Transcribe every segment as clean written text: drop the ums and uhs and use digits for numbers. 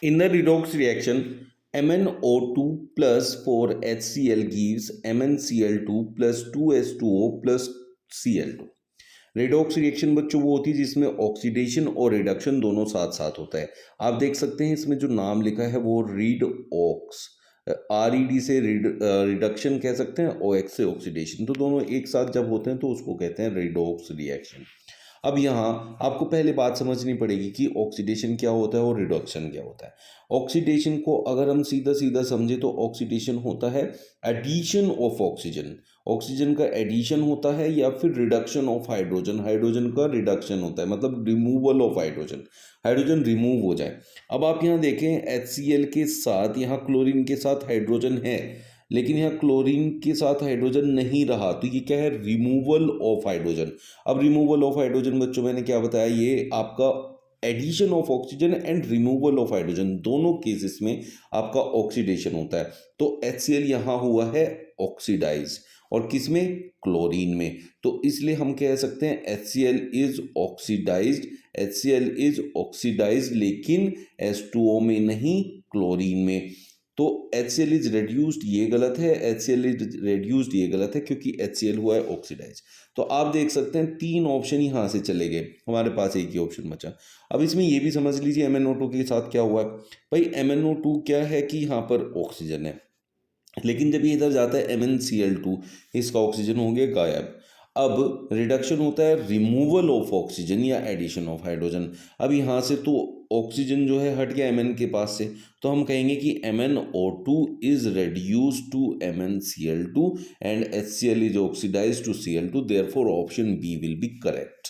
In the redox reaction, MnO2 plus 4HCl gives MnCl2 plus 2H2O plus Cl2। Redox reaction बच्चों वो होती है जिसमें ऑक्सीडेशन और रिडक्शन दोनों साथ साथ होता है। आप देख सकते हैं इसमें जो नाम लिखा है वो रीडऑक्स, RED से रिडक्शन कह सकते हैं, OX से ऑक्सीडेशन, तो दोनों एक साथ जब होते हैं तो उसको कहते हैं रेडॉक्स रिएक्शन। अब यहाँ आपको पहले बात समझनी पड़ेगी कि ऑक्सीडेशन क्या होता है और रिडक्शन क्या होता है। ऑक्सीडेशन को अगर हम सीधा सीधा समझे तो ऑक्सीडेशन होता है एडिशन ऑफ ऑक्सीजन, ऑक्सीजन का एडिशन होता है, या फिर रिडक्शन ऑफ हाइड्रोजन, हाइड्रोजन का रिडक्शन होता है, मतलब removal of hydrogen, hydrogen remove हो जाए। अब आप यहाँ देखें HCl के साथ यहाँ क्लोरीन के साथ हाइड्रोजन है, लेकिन यहाँ क्लोरीन के साथ हाइड्रोजन नहीं रहा, तो ये क्या है, रिमूवल ऑफ हाइड्रोजन। अब रिमूवल ऑफ हाइड्रोजन बच्चों मैंने क्या बताया, ये आपका addition of oxygen and removal of hydrogen दोनों केसेस में आपका ऑक्सीडेशन होता है। तो HCl यहाँ हुआ है ऑक्सीडाइज, और किसमें, क्लोरीन में, तो इसलिए हम कह सकते हैं HCl is oxidised, HCl is oxidised, लेकिन H2O में नहीं, क्लोरीन में। तो HCl इज रेड्यूस्ड ये गलत है, HCl इज रेड्यूस्ड ये गलत है, क्योंकि HCl हुआ है ऑक्सीडाइज। तो आप देख सकते हैं तीन ऑप्शन यहाँ से चले गए, हमारे पास एक ही ऑप्शन बचा। अब इसमें ये भी समझ लीजिए MnO2 के साथ क्या हुआ है। भाई MnO2 क्या है कि यहाँ पर ऑक्सीजन है, लेकिन जब ये इधर जाता है MnCl2, इसका ऑक्सीजन हो गया गायब। अब रिडक्शन होता है रिमूवल ऑफ ऑक्सीजन या एडिशन ऑफ हाइड्रोजन। अब यहाँ से तो ऑक्सीजन जो है हट गया Mn के पास से, तो हम कहेंगे कि MnO2 is reduce to MnCl2 and HCl is oxidise to Cl2, therefore option B will be correct.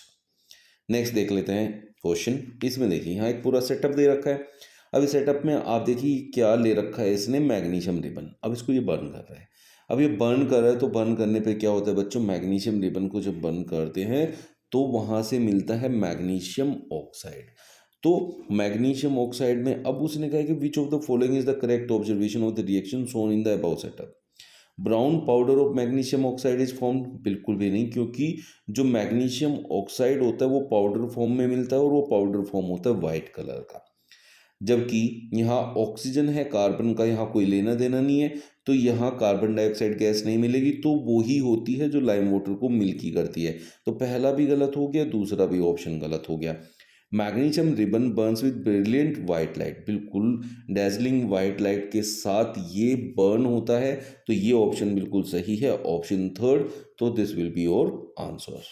Next देख लेते हैं क्वेश्चन। इसमें देखिए यहाँ एक पूरा सेटअप दे रखा है। अब इस सेटअप में आप देखिए क्या ले रखा है इसने, मैग्नीशियम रिबन। अब इसको ये बर्न कर रहा है। अब ये बर्न कर रहा है, तो बर्न करने पे क्या होता है बच्चों, मैग्नीशियम रिबन को जब बर्न करते हैं तो वहाँ से मिलता है मैग्नीशियम ऑक्साइड। तो मैग्नीशियम ऑक्साइड में अब उसने कहा कि which of the following is the correct observation of the reaction shown in the above setup. Brown powder of magnesium oxide is form, बिल्कुल भी नहीं, क्योंकि जो मैग्नीशियम ऑक्साइड होता है वो पाउडर फॉर्म में मिलता है, और वो पाउडर फॉर्म होता है वाइट कलर का। जबकि यहाँ ऑक्सीजन है, कार्बन का यहाँ कोई लेना देना नहीं है, तो यहाँ कार्बन डाइऑक्साइड गैस नहीं मिलेगी, तो वो ही होती है जो लाइम वाटर को मिल्की करती है। तो पहला भी गलत हो गया, दूसरा भी ऑप्शन गलत हो गया। Magnesium ribbon Burns with brilliant white light, बिल्कुल डेजलिंग वाइट लाइट के साथ ये बर्न होता है, तो ये ऑप्शन बिल्कुल सही है, ऑप्शन थर्ड। तो this will be your answer.